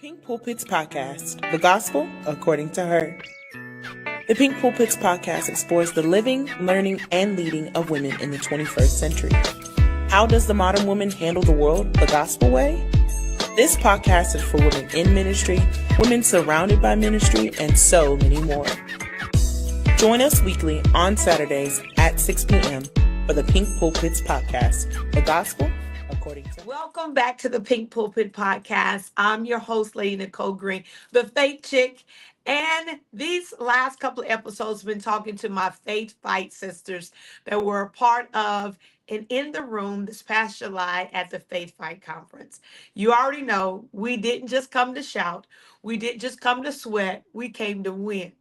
Pink Pulpits Podcast, the gospel according to her. The Pink Pulpits Podcast explores the living, learning, and leading of women in the 21st century. How does the modern woman handle the world the gospel way? This podcast is for women in ministry, women surrounded by ministry, and so many more. Join us weekly on Saturdays at 6 p.m. for the Pink Pulpits Podcast, the gospel according to her. Welcome back to the Pink Pulpit Podcast. I'm your host, Lady Nicole Green, the faith chick. And these last couple of episodes have been talking to my faith fight sisters that were a part of and in the room this past July at the Faith Fight Conference. You already know we didn't just come to shout. We didn't just come to sweat. We came to win.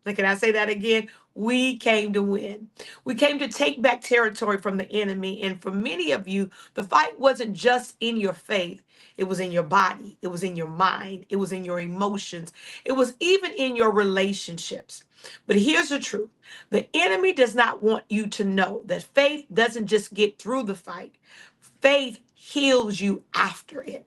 Now, can I say that again? We came to win. We came to take back territory from the enemy. And for many of you, the fight wasn't just in your faith. It was in your body. It was in your mind. It was in your emotions. It was even in your relationships. But here's the truth. The enemy does not want you to know that faith doesn't just get through the fight. Faith heals you after it.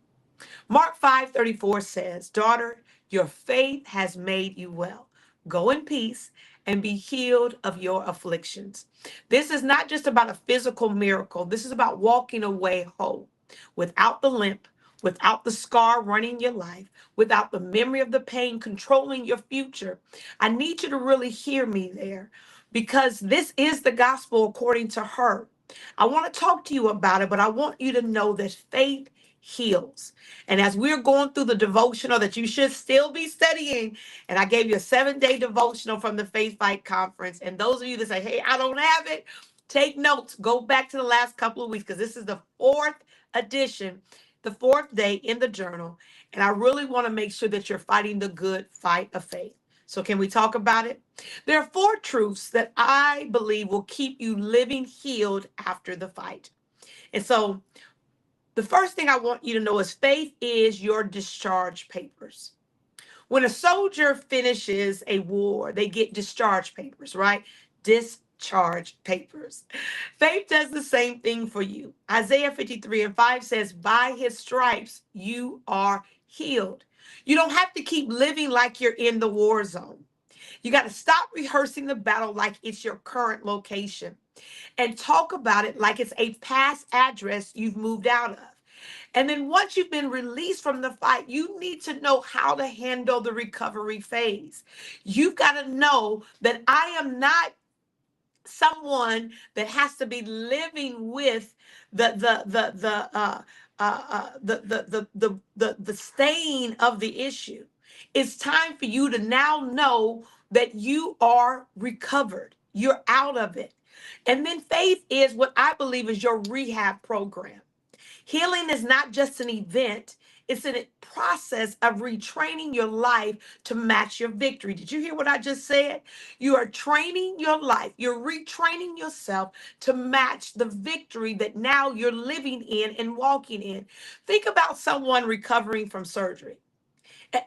Mark 5:34 says, "Daughter, your faith has made you well. Go in peace and be healed of your afflictions." This is not just about a physical miracle. This is about walking away whole, without the limp, without the scar running your life, without the memory of the pain controlling your future. I need you to really hear me there, because this is the gospel according to her. I want to talk to you about it, but I want you to know that faith heals. And as we're going through the devotional that you should still be studying, and I gave you a 7-day devotional from the Faith Fight Conference. And those of you that say, hey, I don't have it, take notes. Go back to the last couple of weeks, because this is the 4th edition, the 4th day in the journal. And I really want to make sure that you're fighting the good fight of faith. So can we talk about it? There are 4 truths that I believe will keep you living healed after the fight. And so the first thing I want you to know is faith is your discharge papers. When a soldier finishes a war, they get discharge papers, right? Discharge papers. Faith does the same thing for you. Isaiah 53:5 says, "By his stripes you are healed." You don't have to keep living like you're in the war zone. You got to stop rehearsing the battle like it's your current location and talk about it like it's a past address you've moved out of. And then once you've been released from the fight, you need to know how to handle the recovery phase. You've got to know that I am not someone that has to be living with the stain of the issue. It's time for you to now know that you are recovered. You're out of it. And then faith is what I believe is your rehab program. Healing is not just an event. It's a process of retraining your life to match your victory. Did you hear what I just said? You are training your life. You're retraining yourself to match the victory that now you're living in and walking in. Think about someone recovering from surgery.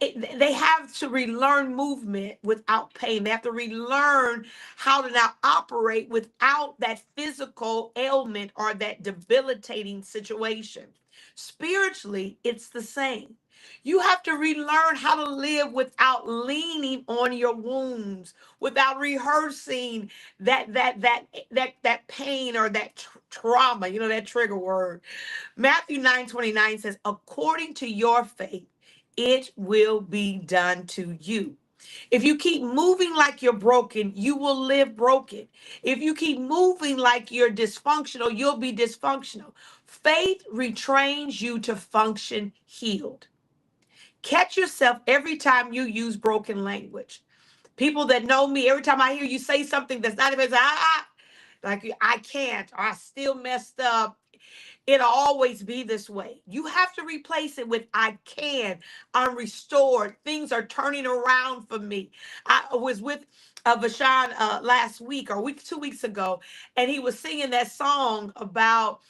They have to relearn movement without pain. They have to relearn how to now operate without that physical ailment or that debilitating situation. Spiritually, it's the same. You have to relearn how to live without leaning on your wounds, without rehearsing that pain or that trauma, that trigger word. Matthew 9:29 says, "According to your faith, it will be done to you." If you keep moving like you're broken, you will live broken. If you keep moving like you're dysfunctional, you'll be dysfunctional. Faith retrains you to function healed. Catch yourself every time you use broken language. People that know me, every time I hear you say something that's not even, like I can't, or I still messed up. It'll always be this way. You have to replace it with I can. I'm restored. Things are turning around for me. I was with Vashan last week or 2 weeks ago, and he was singing that song about,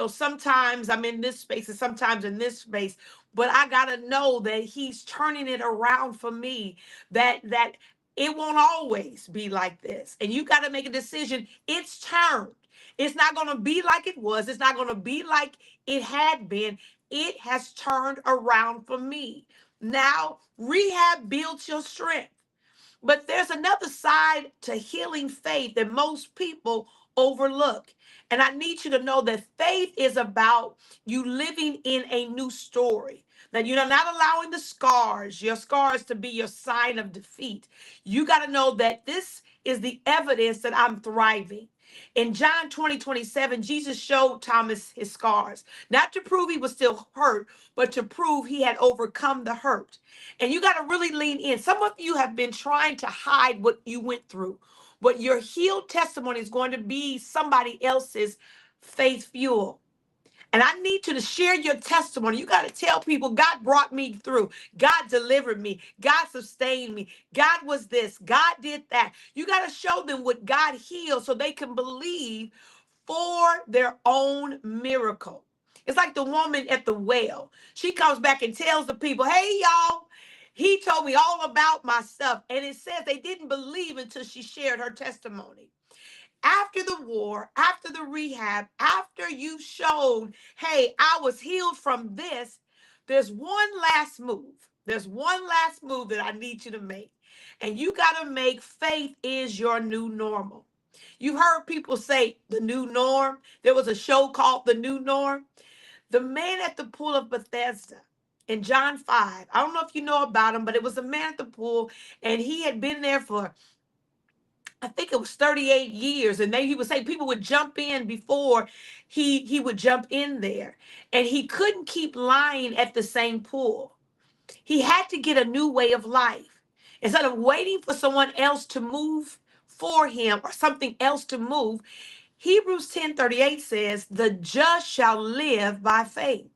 sometimes I'm in this space and sometimes in this space, but I gotta know that he's turning it around for me. That it won't always be like this, and you got to make a decision. It's turned. It's not going to be like it was. It's not going to be like it had been. it has turned around for me. Now, rehab builds your strength. But there's another side to healing faith that most people overlook. And I need you to know that faith is about you living in a new story. That you're not allowing your scars to be your sign of defeat. You got to know that this is the evidence that I'm thriving. In John 20:27, Jesus showed Thomas his scars, not to prove he was still hurt, but to prove he had overcome the hurt. And you got to really lean in. Some of you have been trying to hide what you went through, but your healed testimony is going to be somebody else's faith fuel. And I need you to share your testimony. You got to tell people, God brought me through. God delivered me. God sustained me. God was this. God did that. You got to show them what God healed so they can believe for their own miracle. It's like the woman at the well. She comes back and tells the people, hey, y'all, he told me all about my stuff. And it says they didn't believe until she shared her testimony. After the war, after the rehab, after you showed, hey, I was healed from this, there's one last move. There's one last move that I need you to make. And you got to make faith is your new normal. You heard people say the new norm. There was a show called The New Norm. The man at the pool of Bethesda in John 5, I don't know if you know about him, but it was a man at the pool, and he had been there for, I think it was 38 years. And then he would say people would jump in before he would jump in there. And he couldn't keep lying at the same pool. He had to get a new way of life. Instead of waiting for someone else to move for him or something else to move, Hebrews 10:38 says, the just shall live by faith.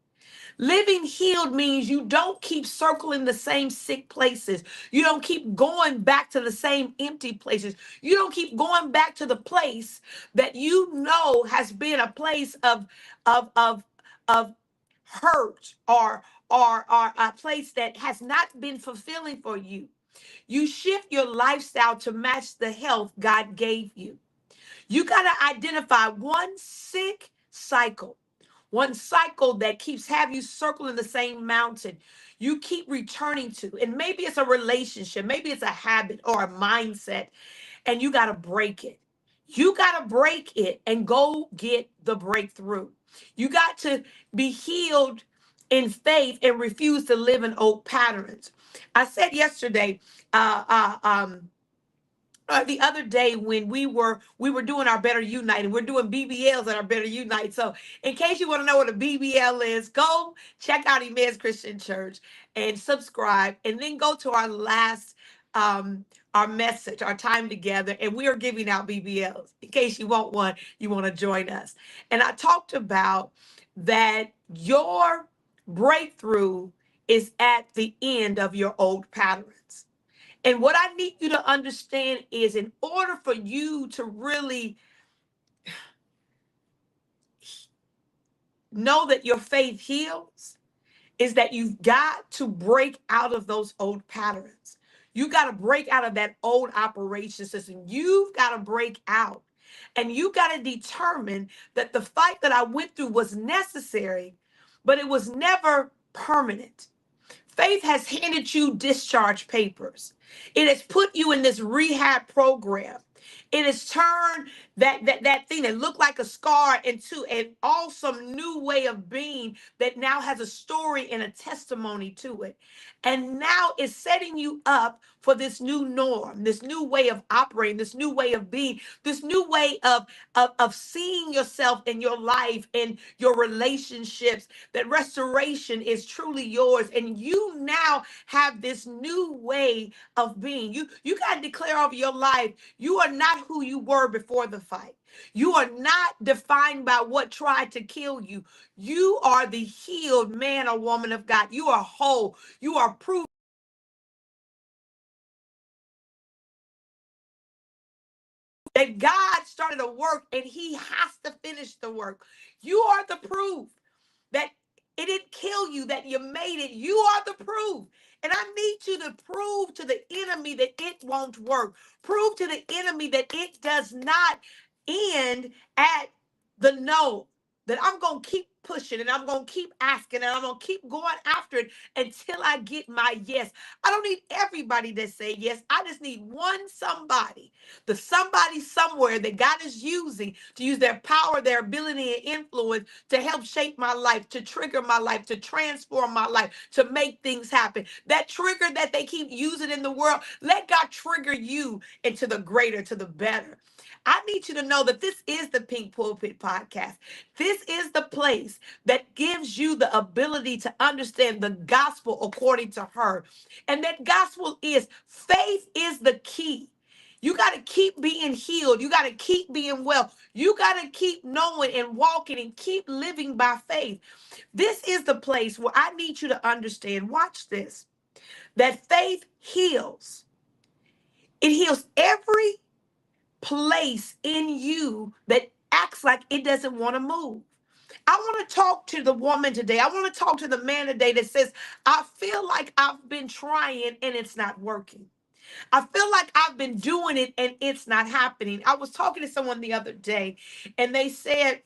Living healed means you don't keep circling the same sick places. You don't keep going back to the same empty places. You don't keep going back to the place that you know has been a place of hurt or a place that has not been fulfilling for you. You shift your lifestyle to match the health God gave you. You got to identify one cycle that keeps have you circling the same mountain you keep returning to. And maybe it's a relationship, maybe it's a habit or a mindset, and you got to break it. You got to break it and go get the breakthrough. You got to be healed in faith and refuse to live in old patterns. I said yesterday, the other day when we were doing our Better Unite, and we're doing BBLs at our Better Unite. So in case you want to know what a BBL is, go check out Emmaus Christian Church and subscribe, and then go to our last our message, our time together, and we are giving out BBLs. In case you want one, you want to join us. And I talked about that your breakthrough is at the end of your old patterns. And what I need you to understand is, in order for you to really know that your faith heals, is that you've got to break out of those old patterns. You got to break out of that old operation system. You've got to break out. And you got to determine that the fight that I went through was necessary, but it was never permanent. Faith has handed you discharge papers. It has put you in this rehab program. It has turned that thing that looked like a scar into an awesome new way of being that now has a story and a testimony to it. And now it's setting you up for this new norm, this new way of operating, this new way of being, this new way of seeing yourself in your life and your relationships, that restoration is truly yours. And you now have this new way of being. You got to declare over your life, you are not who you were before the fight. You are not defined by what tried to kill you. You are the healed man or woman of God. You are whole. You are proof that God started a work and he has to finish the work. You are the proof that it didn't kill you, that you made it. You are the proof. And I need you to prove to the enemy that it won't work. Prove to the enemy that it does not end at the no. that I'm going to keep pushing and I'm going to keep asking and I'm going to keep going after it until I get my yes. I don't need everybody to say yes. I just need one somebody, the somebody somewhere that God is using to use their power, their ability and influence to help shape my life, to trigger my life, to transform my life, to make things happen. That trigger that they keep using in the world, let God trigger you into the greater, to the better. I need you to know that this is the Pink Pulpit Podcast. This is the place that gives you the ability to understand the gospel according to her. And that gospel is faith is the key. You got to keep being healed. You got to keep being well. You got to keep knowing and walking and keep living by faith. This is the place where I need you to understand. Watch this. That faith heals. It heals every place in you that acts like it doesn't want to move. I want to talk to the woman today. I want to talk to the man today that says, I feel like I've been trying and it's not working. I feel like I've been doing it and it's not happening. I was talking to someone the other day and they said,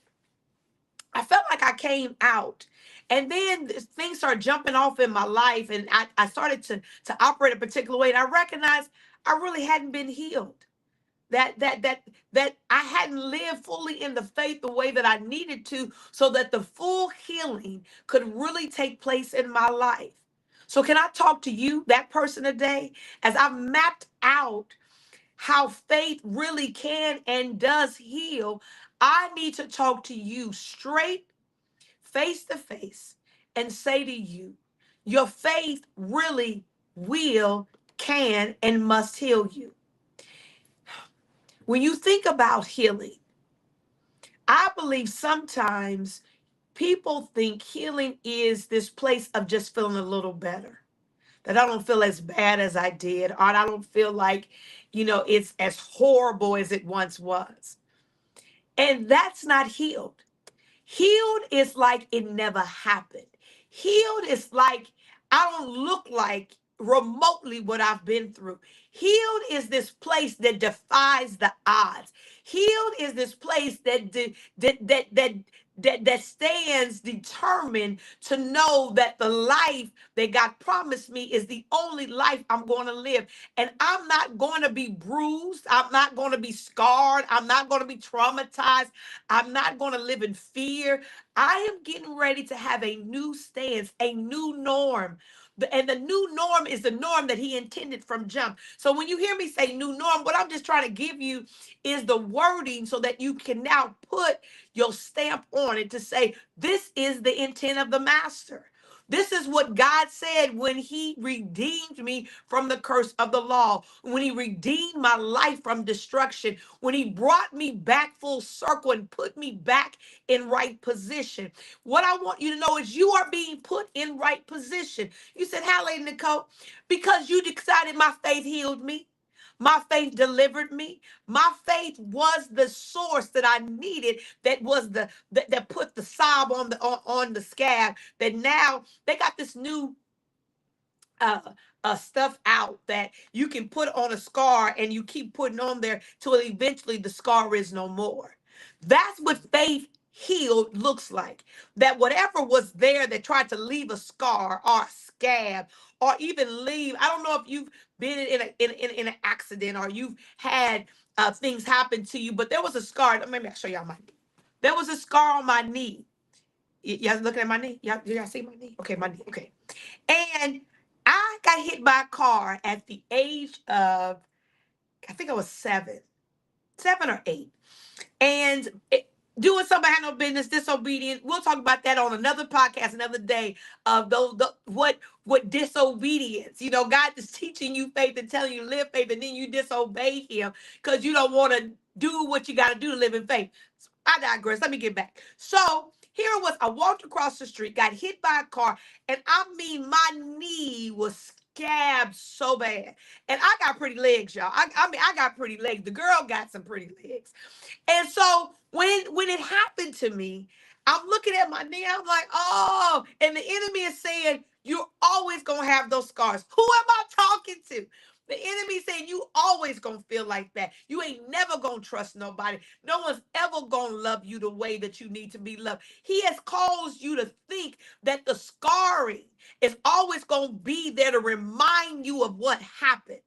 I felt like I came out. And then things started jumping off in my life and I started to operate a particular way. And I recognized I really hadn't been healed. That I hadn't lived fully in the faith the way that I needed to so that the full healing could really take place in my life. So can I talk to you, that person today, as I've mapped out how faith really can and does heal? I need to talk to you straight, face to face, and say to you, your faith really will, can, and must heal you. When you think about healing, I believe sometimes people think healing is this place of just feeling a little better. That I don't feel as bad as I did, or I don't feel like, it's as horrible as it once was. And that's not healed. Healed is like it never happened. Healed is like I don't look like remotely what I've been through. Healed is this place that defies the odds. Healed is this place that stands determined to know that the life that God promised me is the only life I'm going to live. And I'm not going to be bruised. I'm not going to be scarred. I'm not going to be traumatized. I'm not going to live in fear. I am getting ready to have a new stance, a new norm. And the new norm is the norm that he intended from jump. So when you hear me say new norm, what I'm just trying to give you is the wording so that you can now put your stamp on it to say, this is the intent of the master. This is what God said when he redeemed me from the curse of the law, when he redeemed my life from destruction, when he brought me back full circle and put me back in right position. What I want you to know is you are being put in right position. You said, how, Lady Nicole? Because you decided my faith healed me. My faith delivered me. My faith was the source that I needed. That was that put the salve on the scab. That now they got this new uh, stuff out that you can put on a scar and you keep putting on there till eventually the scar is no more. That's what faith healed looks like. That whatever was there that tried to leave a scar or a scab or even leave, I don't know if you've been in an accident or you've had things happen to you, but there was a scar. Maybe I'll show y'all my knee. There was a scar on my knee. Y'all looking at my knee? Y'all see my knee? Okay, my knee. Okay. And I got hit by a car at the age of, I think I was 7 or 8. And doing something I had no business, disobedient. We'll talk about that on another podcast, another day, of what disobedience. God is teaching you faith and telling you to live faith, and then you disobey him because you don't want to do what you got to do to live in faith. I digress. Let me get back. So here it was. I walked across the street, got hit by a car, and I mean, my knee was scabbed so bad. And I got pretty legs, y'all. I got pretty legs. The girl got some pretty legs. And so when it happened to me, I'm looking at my knee. I'm like, oh, and the enemy is saying, you're always going to have those scars. Who am I talking to? The enemy saying you always gonna feel like that. You ain't never gonna trust nobody. No one's ever gonna love you the way that you need to be loved. He has caused you to think that the scarring is always gonna be there to remind you of what happened.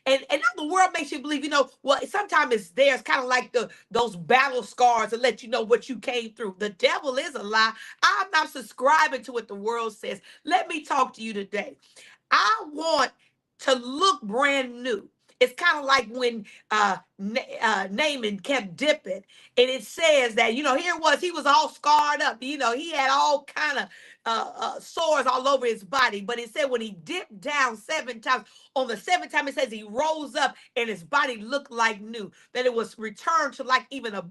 And now the world makes you believe, well, sometimes it's there. It's kind of like those battle scars to let you know what you came through. The devil is a lie. I'm not subscribing to what the world says. Let me talk to you today. I want to look brand new. It's kind of like when Naaman kept dipping, and it says that here it was, he was all scarred up. He had all kind of sores all over his body. But it said when he dipped down 7 times, on the 7th time it says he rose up and his body looked like new. That it was returned to like even a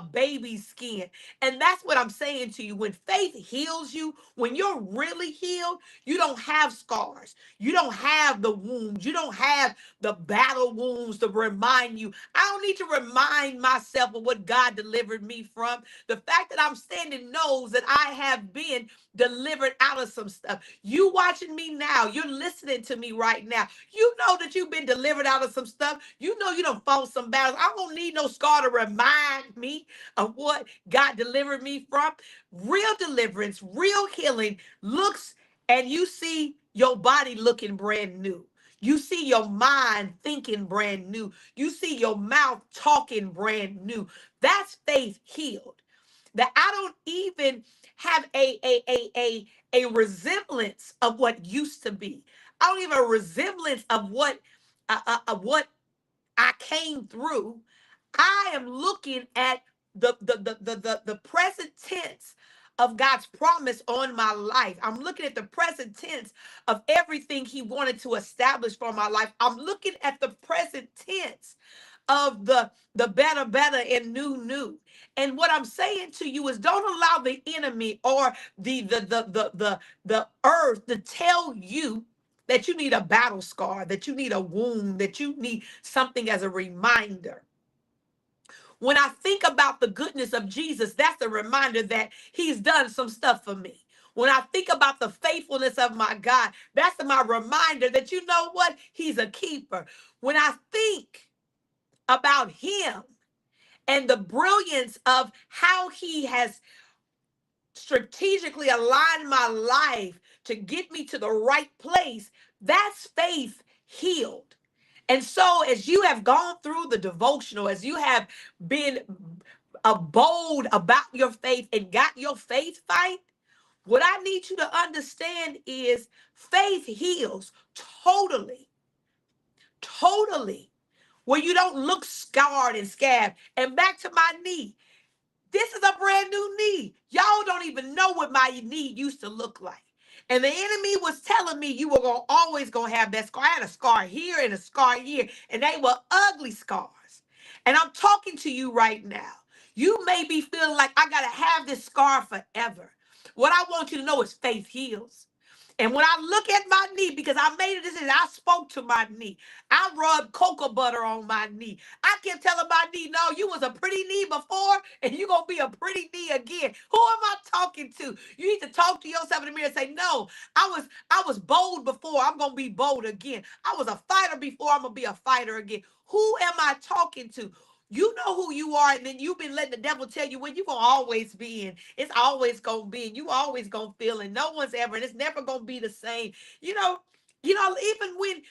baby's skin. And that's what I'm saying to you. When faith heals you, when you're really healed, you don't have scars. You don't have the wounds. You don't have the battle wounds to remind you. I don't need to remind myself of what God delivered me from. The fact that I'm standing knows that I have been delivered out of some stuff. You watching me now, you're listening to me right now. You know that you've been delivered out of some stuff. You know you don't fought some battles. I don't need no scar to remind me of what God delivered me from. Real deliverance, real healing looks, and you see your body looking brand new. You see your mind thinking brand new. You see your mouth talking brand new. That's faith healed. That I don't even have a resemblance of what used to be. I don't even have a resemblance of what I came through. I am looking at the present tense of God's promise on my life. I'm looking at the present tense of everything He wanted to establish for my life. I'm looking at the present tense of the better and new. And what I'm saying to you is, don't allow the enemy or the earth to tell you that you need a battle scar, that you need a wound, that you need something as a reminder. When I think about the goodness of Jesus, that's a reminder that He's done some stuff for me. When I think about the faithfulness of my God, that's my reminder that you know what? He's a keeper. When I think about Him and the brilliance of how He has strategically aligned my life to get me to the right place, that's faith healed. And so, as you have gone through the devotional, as you have been bold about your faith and got your faith fight, what I need you to understand is faith heals totally, totally, where you don't look scarred and scabbed. And back to my knee. This is a brand new knee. Y'all don't even know what my knee used to look like. And the enemy was telling me you were always gonna have that scar. I had a scar here and a scar here, and they were ugly scars. And I'm talking to you right now. You may be feeling like I gotta have this scar forever. What I want you to know is faith heals. And when I look at my knee, because I made a decision, I spoke to my knee. I rubbed cocoa butter on my knee. I kept telling my knee, no, you was a pretty knee before, and you're going to be a pretty knee again. Who am I talking to? You need to talk to yourself in the mirror and say, no, I was bold before. I'm going to be bold again. I was a fighter before. I'm going to be a fighter again. Who am I talking to? You know who you are, and then you've been letting the devil tell you when you're going to always be in. It's always going to be, and you always going to feel, and no one's ever, and it's never going to be the same. You know, even when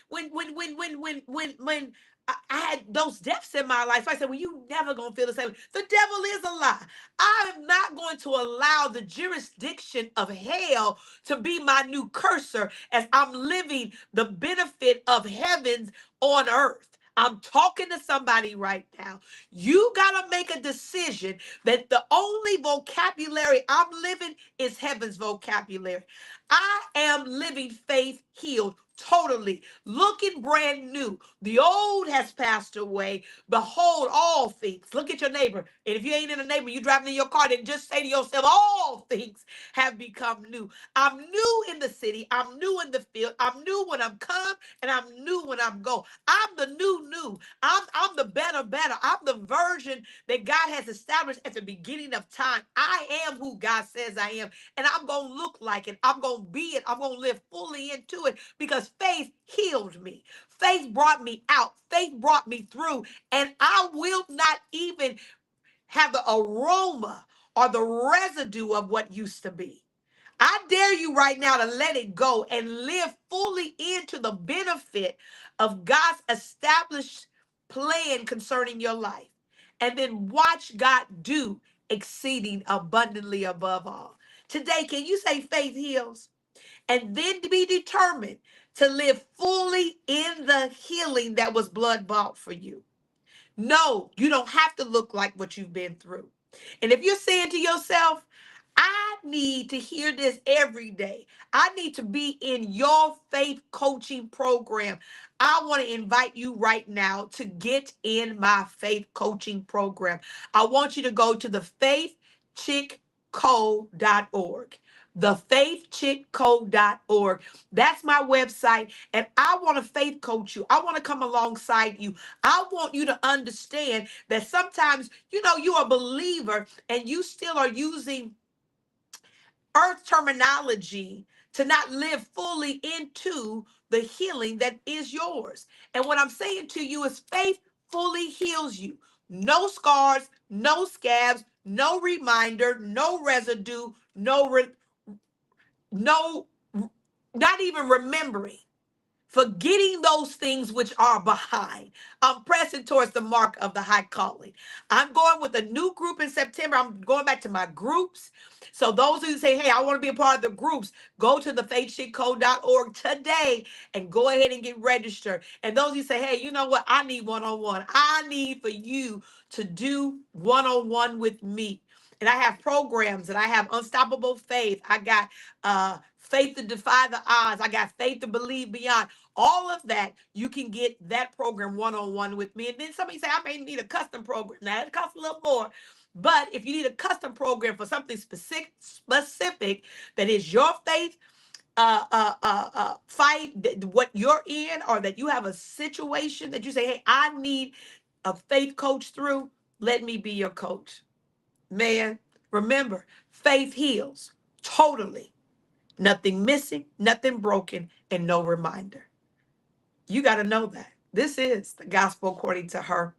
I had those deaths in my life, so I said, well, you never going to feel the same. The devil is a lie. I am not going to allow the jurisdiction of hell to be my new cursor as I'm living the benefit of heavens on earth. I'm talking to somebody right now. You got to make a decision that the only vocabulary I'm living is heaven's vocabulary. I am living faith healed totally, looking brand new. The old has passed away. Behold, all things. Look at your neighbor. And if you ain't in a neighbor, you driving in your car, then just say to yourself, all things have become new. I'm new in the city. I'm new in the field. I'm new when I'm come, and I'm new when I'm go. I'm the new. I'm the better. I'm the version that God has established at the beginning of time. I am who God says I am, and I'm going to look like it. I'm going going to be it. I'm going to live fully into it because faith healed me. Faith brought me out. Faith brought me through. And I will not even have the aroma or the residue of what used to be. I dare you right now to let it go and live fully into the benefit of God's established plan concerning your life. And then watch God do exceeding abundantly above all. Today, can you say faith heals? And then to be determined to live fully in the healing that was blood bought for you. No, you don't have to look like what you've been through. And if you're saying to yourself, I need to hear this every day. I need to be in your faith coaching program. I want to invite you right now to get in my faith coaching program. I want you to go to the faithchickco.org. Thefaithchickco.org. That's my website. And I want to faith coach you. I want to come alongside you. I want you to understand that sometimes, you're a believer and you still are using earth terminology to not live fully into the healing that is yours. And what I'm saying to you is faith fully heals you. No scars, no scabs, no reminder, no residue, no, not even remembering. Forgetting those things which are behind. I'm pressing towards the mark of the high calling. I'm going with a new group in September. I'm going back to my groups. So those who say, hey, I want to be a part of the groups, go to thefaithchickco.org today and go ahead and get registered. And those who say, hey, you know what? I need one-on-one. I need for you to do one-on-one with me. And I have programs and I have unstoppable faith. I got faith to defy the odds. I got faith to believe beyond. All of that, you can get that program one-on-one with me. And then somebody say, I may need a custom program. Now, it costs a little more. But if you need a custom program for something specific that is your faith, fight, what you're in, or that you have a situation that you say, hey, I need a faith coach through, let me be your coach. Man, remember, faith heals totally. Nothing missing, nothing broken, and no reminder. You got to know that. This is the gospel according to her.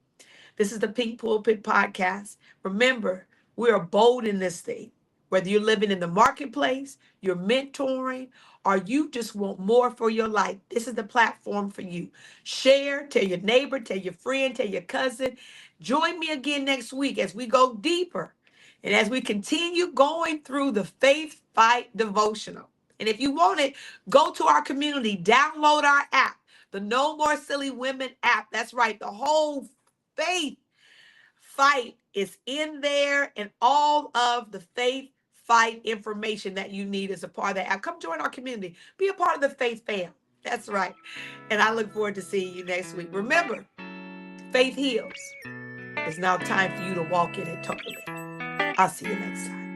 This is the Pink Pulpit Podcast. Remember, we are bold in this thing. Whether you're living in the marketplace, you're mentoring, or you just want more for your life, this is the platform for you. Share, tell your neighbor, tell your friend, tell your cousin. Join me again next week as we go deeper and as we continue going through the Faith Fight Devotional. And if you want it, go to our community, download our app, the No More Silly Women app. That's right, the whole Faith Fight is in there, and all of the Faith Fight information that you need is a part of that app. Come join our community. Be a part of the Faith fam. That's right. And I look forward to seeing you next week. Remember, faith heals. It's now time for you to walk in it totally. I'll see you next time.